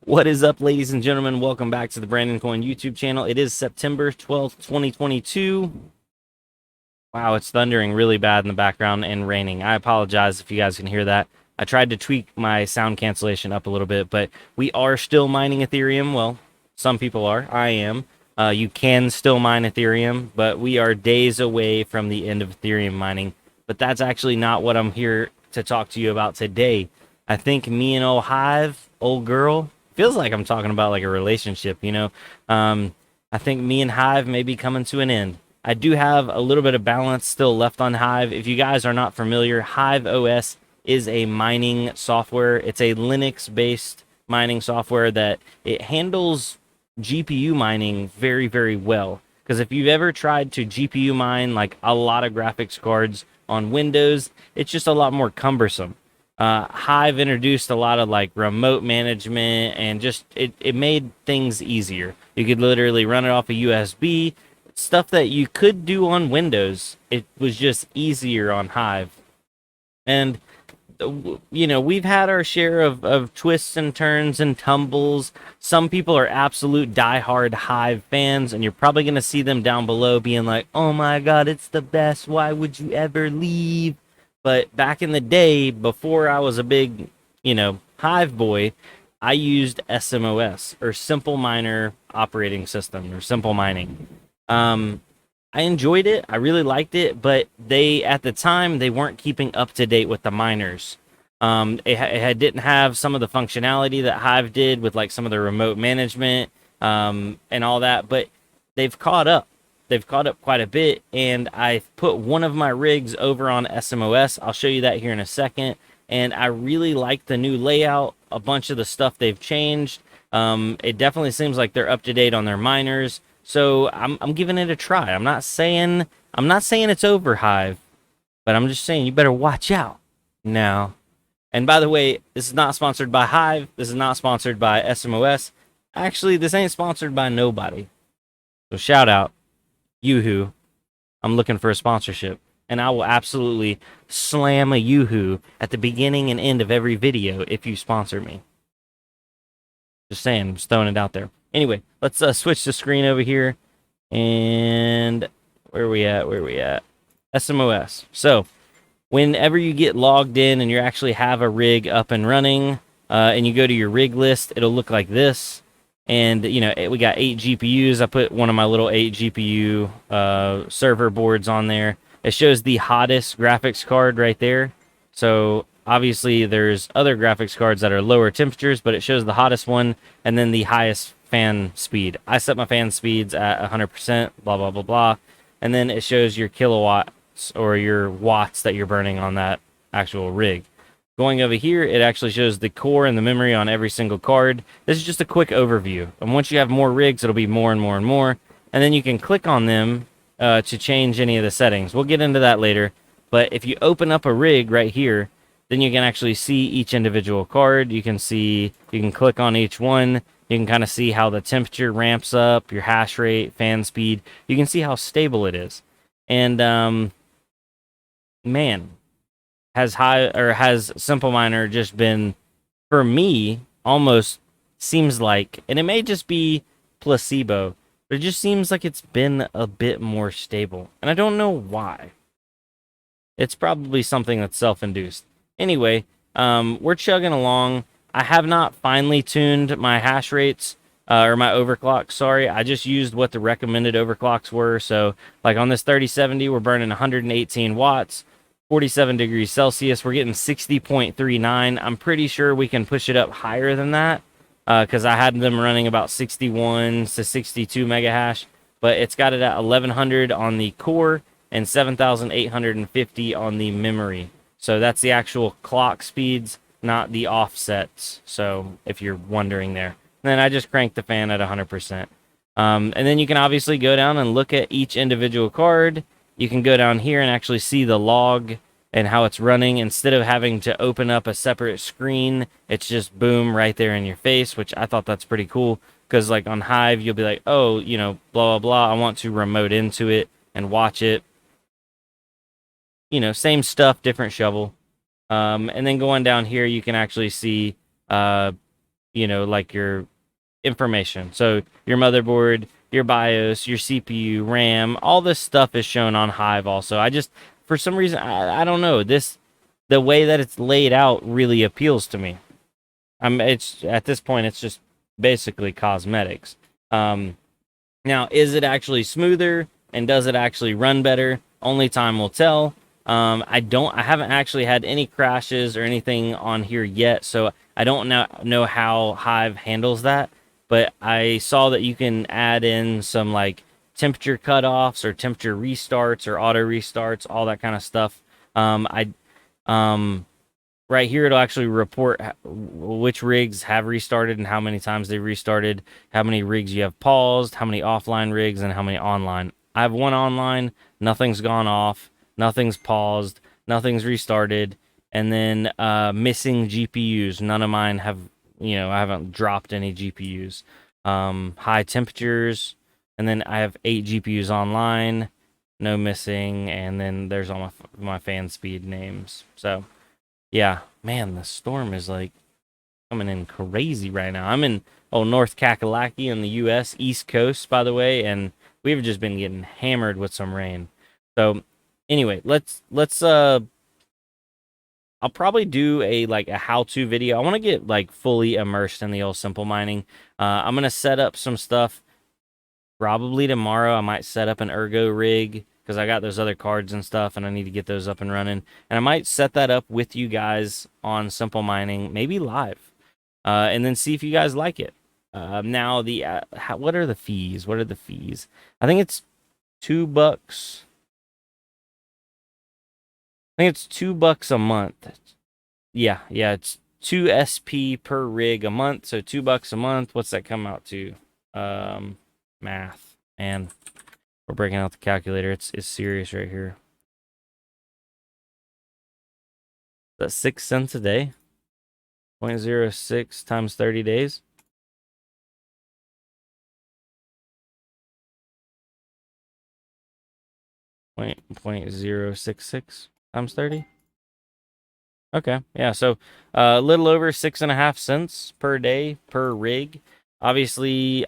What is up, ladies and gentlemen? Welcome back to the Brandon Coin YouTube channel. It is September 12th, 2022. Wow, it's thundering really bad in the background and raining. I apologize if you guys can hear that. I tried to tweak my sound cancellation up a little bit, but we are still mining Ethereum. Well, some people are. I am. You can still mine Ethereum, but we are days away from the end of Ethereum mining. But that's actually not what I'm here to talk to you about today. I think me and old Hive, old girl, feels like I'm talking about like a relationship, you know. I think me and Hive may be coming to an end. I do have a little bit of balance still left on Hive. If you guys are not familiar, HiveOS is a mining software. It's a Linux-based mining software that it handles GPU mining very, very well. Because if you've ever tried to GPU mine like a lot of graphics cards on Windows, it's just a lot more cumbersome. Hive introduced a lot of like remote management and just it made things easier. You could literally run it off a USB, stuff that you could do on Windows. It was just easier on Hive. And you know, we've had our share of twists and turns and tumbles. Some people are absolute diehard Hive fans, and you're probably going to see them down below being like, oh my God, it's the best. Why would you ever leave? But back in the day, before I was a big, you know, Hive boy, I used SMOS, or Simple Miner Operating System, or Simple Mining. I enjoyed it. I really liked it, but they, at the time, they weren't keeping up to date with the miners. It didn't have some of the functionality that Hive did with like some of the remote management and all that, but they've caught up. They've caught up quite a bit, and I put one of my rigs over on SMOS. I'll show you that here in a second, and I really like the new layout. A bunch of the stuff they've changed. It definitely seems like they're up to date on their miners. So I'm giving it a try. I'm not saying it's over, Hive, but I'm just saying you better watch out now. And by the way, this is not sponsored by Hive. This is not sponsored by SMOS. Actually, this ain't sponsored by nobody. So shout out, Yoo-hoo. I'm looking for a sponsorship, and I will absolutely slam a Yoo-hoo at the beginning and end of every video if you sponsor me. Just saying, just throwing it out there. Anyway, let's switch the screen over here. And where are we at? Where are we at? SMOS. So, whenever you get logged in and you actually have a rig up and running, and you go to your rig list, it'll look like this. And, you know, we got 8 GPUs. I put one of my little 8 GPU server boards on there. It shows the hottest graphics card right there. So, obviously, there's other graphics cards that are lower temperatures, but it shows the hottest one and then the highest fan speed. I set my fan speeds at 100%, blah, blah, blah, blah. And then it shows your kilowatts or your watts that you're burning on that actual rig. Going over here, it actually shows the core and the memory on every single card. This is just a quick overview. And once you have more rigs, it'll be more and more and more. And then you can click on them to change any of the settings. We'll get into that later. But if you open up a rig right here, then you can actually see each individual card. You can click on each one. You can kind of see how the temperature ramps up, your hash rate, fan speed. You can see how stable it is. And man, has Simple Miner just been, for me, almost seems like, and it may just be placebo, but it just seems like it's been a bit more stable. And I don't know why. It's probably something that's self-induced. Anyway, we're chugging along. I have not finely tuned my hash rates, or my overclock, sorry. I just used what the recommended overclocks were. So, like on this 3070, we're burning 118 watts, 47 degrees Celsius. We're getting 60.39. I'm pretty sure we can push it up higher than that, because I had them running about 61 to 62 mega hash. But it's got it at 1100 on the core and 7850 on the memory. So that's the actual clock speeds, not the offsets. So if you're wondering there. And then I just cranked the fan at 100%. And then you can obviously go down and look at each individual card. You can go down here and actually see the log and how it's running. Instead of having to open up a separate screen, it's just boom right there in your face, which I thought that's pretty cool. Because like on Hive, you'll be like, oh, you know, blah, blah, blah. I want to remote into it and watch it. You know, same stuff, different shovel. And then going down here, you can actually see like your information. So your motherboard, your BIOS, your CPU, RAM, all this stuff is shown on Hive also. For some reason, I don't know, the way that it's laid out really appeals to me. It's at this point, it's just basically cosmetics. Now, is it actually smoother and does it actually run better? Only time will tell. I haven't actually had any crashes or anything on here yet, so I don't know how Hive handles that. But I saw that you can add in some like temperature cutoffs or temperature restarts or auto restarts, all that kind of stuff. I Right here, it'll actually report which rigs have restarted and how many times they've restarted, how many rigs you have paused, how many offline rigs, and how many online. I have one online, nothing's gone off, nothing's paused, nothing's restarted, and then missing GPUs. None of mine have, I haven't dropped any GPUs. High temperatures, and then I have 8 GPUs online, no missing, and then there's all my fan speed names. So yeah, man, the storm is like coming in crazy right now. I'm in North Kakalaki in the U.S. East Coast, by the way, and we've just been getting hammered with some rain. So anyway, let's I'll probably do a how-to video. I want to get like fully immersed in the old simple mining. I'm gonna set up some stuff probably tomorrow. I might set up an ergo rig because I got those other cards and stuff, and I need to get those up and running. And I might set that up with you guys on Simple Mining, maybe live, and then see if you guys like it. Now, what are the fees? What are the fees? I think it's $2. I think it's $2 a month. Yeah, it's 2 SP per rig a month, so $2 a month. What's that come out to? Math, and we're breaking out the calculator. It's serious right here. That's 6 cents a day. 0.06 times 30 days. .066 times 30. Okay, yeah, so a little over 6.5 cents per day per rig. Obviously,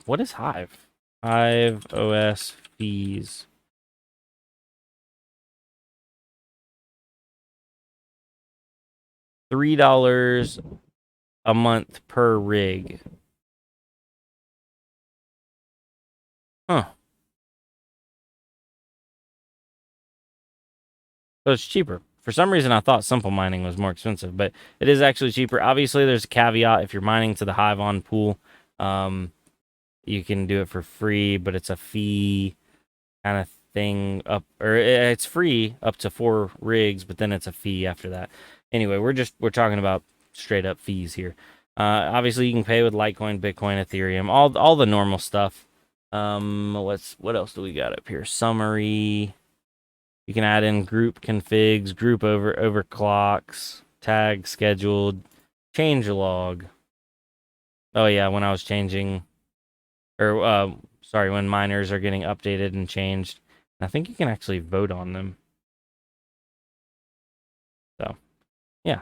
what is Hive? HiveOS fees. $3 a month per rig. Huh. So it's cheaper. For some reason, I thought simple mining was more expensive, but it is actually cheaper. Obviously, there's a caveat. If you're mining to the Hive on pool, you can do it for free, but it's a fee kind of thing it's free up to 4 rigs, but then it's a fee after that. Anyway, we're talking about straight up fees here. Obviously, you can pay with Litecoin, Bitcoin, Ethereum, all the normal stuff. What else do we got up here? Summary. You can add in group configs, group overclocks, tag scheduled, change log. Oh yeah, when I was changing, or when miners are getting updated and changed. I think you can actually vote on them. So, yeah.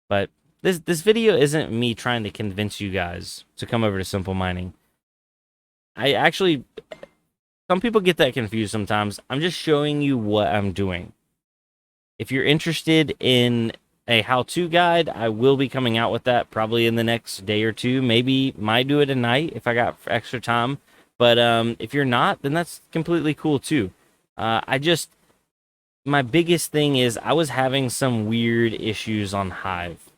But this video isn't me trying to convince you guys to come over to Simple Mining. Some people get that confused sometimes. I'm just showing you what I'm doing. If you're interested in a how-to guide, I will be coming out with that probably in the next day or two. Maybe might do it at night if I got extra time. But if you're not, then that's completely cool too. My biggest thing is I was having some weird issues on Hive.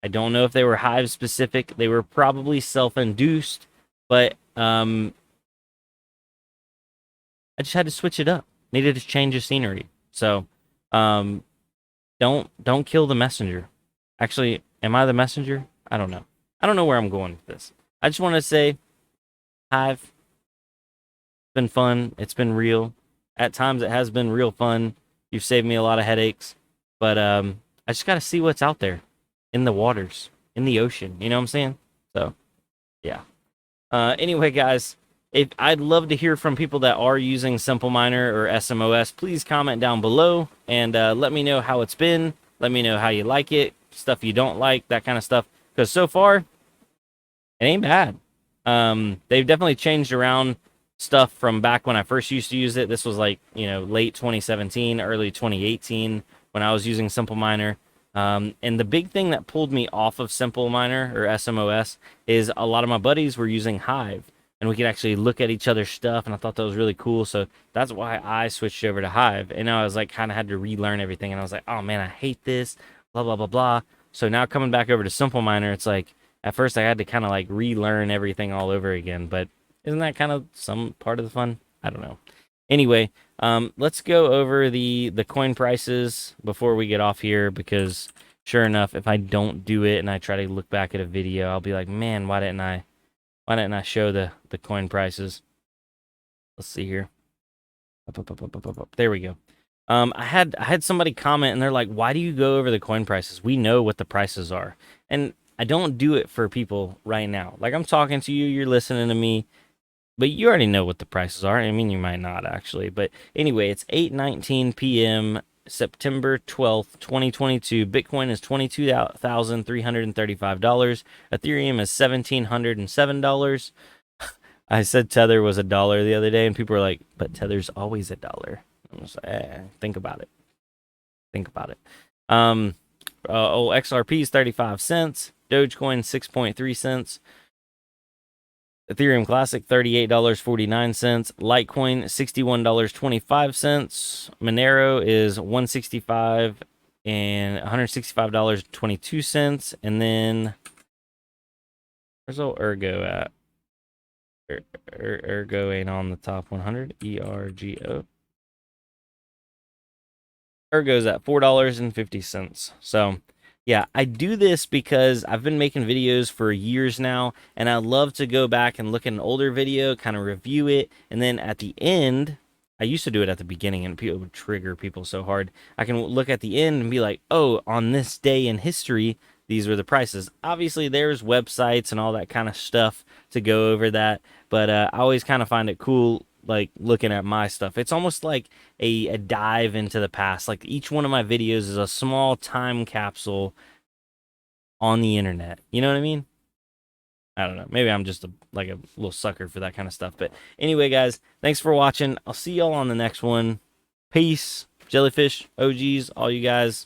I don't know if they were Hive specific. They were probably self-induced, but I just had to switch it up. Needed to change the scenery. So, don't kill the messenger. Actually, am I the messenger? I don't know. I don't know where I'm going with this. I just want to say, Hive, it's been fun. It's been real. At times, it has been real fun. You've saved me a lot of headaches. But I just got to see what's out there in the waters, in the ocean. You know what I'm saying? So, yeah. Anyway, guys, I'd love to hear from people that are using Simple Miner or SMOS. Please comment down below and let me know how it's been. Let me know how you like it, stuff you don't like, that kind of stuff. Because so far, it ain't bad. They've definitely changed around stuff from back when I first used to use it. This was like, late 2017, early 2018 when I was using Simple Miner. And the big thing that pulled me off of Simple Miner or SMOS is a lot of my buddies were using Hive, and we could actually look at each other's stuff, and I thought that was really cool. So that's why I switched over to Hive. And now I was like, kind of had to relearn everything, and I was like, oh man, I hate this, blah blah blah blah. So now coming back over to Simple Miner, it's like at first I had to kind of like relearn everything all over again. But isn't that kind of some part of the fun? I don't know. Anyway, let's go over the coin prices before we get off here, because sure enough, if I don't do it and I try to look back at a video, I'll be like, man, why didn't I show the coin prices? Let's see here. Up. There we go. I had somebody comment and they're like, why do you go over the coin prices? We know what the prices are. And I don't do it for people right now. Like, I'm talking to you, you're listening to me, but you already know what the prices are. I mean, you might not actually, but anyway, it's 8:19 p.m. September 12th, 2022. Bitcoin is $22,335. Ethereum is $1,707. I said Tether was $1 the other day, and people were like, but Tether's always $1. I was like, think about it. Think about it. XRP is 35 cents. Dogecoin, 6.3 cents. Ethereum Classic, $38.49. Litecoin, $61.25. Monero is $165 and $165.22. And then where's old Ergo at? Ergo ain't on the top 100. ERGO. Ergo's at $4.50. So yeah, I do this because I've been making videos for years now, and I love to go back and look at an older video, kind of review it, and then at the end, I used to do it at the beginning, and it would trigger people so hard. I can look at the end and be like, oh, on this day in history, these were the prices. Obviously, there's websites and all that kind of stuff to go over that, but I always kind of find it cool, like looking at my stuff. It's almost like a dive into the past. Like each one of my videos is a small time capsule on the internet. You know what I mean? I don't know. Maybe I'm just like a little sucker for that kind of stuff. But anyway, guys, thanks for watching. I'll see y'all on the next one. Peace. Jellyfish, OGs, all you guys,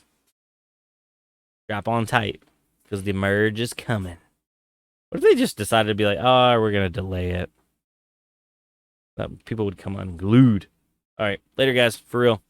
strap on tight, because the merge is coming. What if they just decided to be like, oh, we're going to delay it? People would come unglued. All right, later, guys, for real.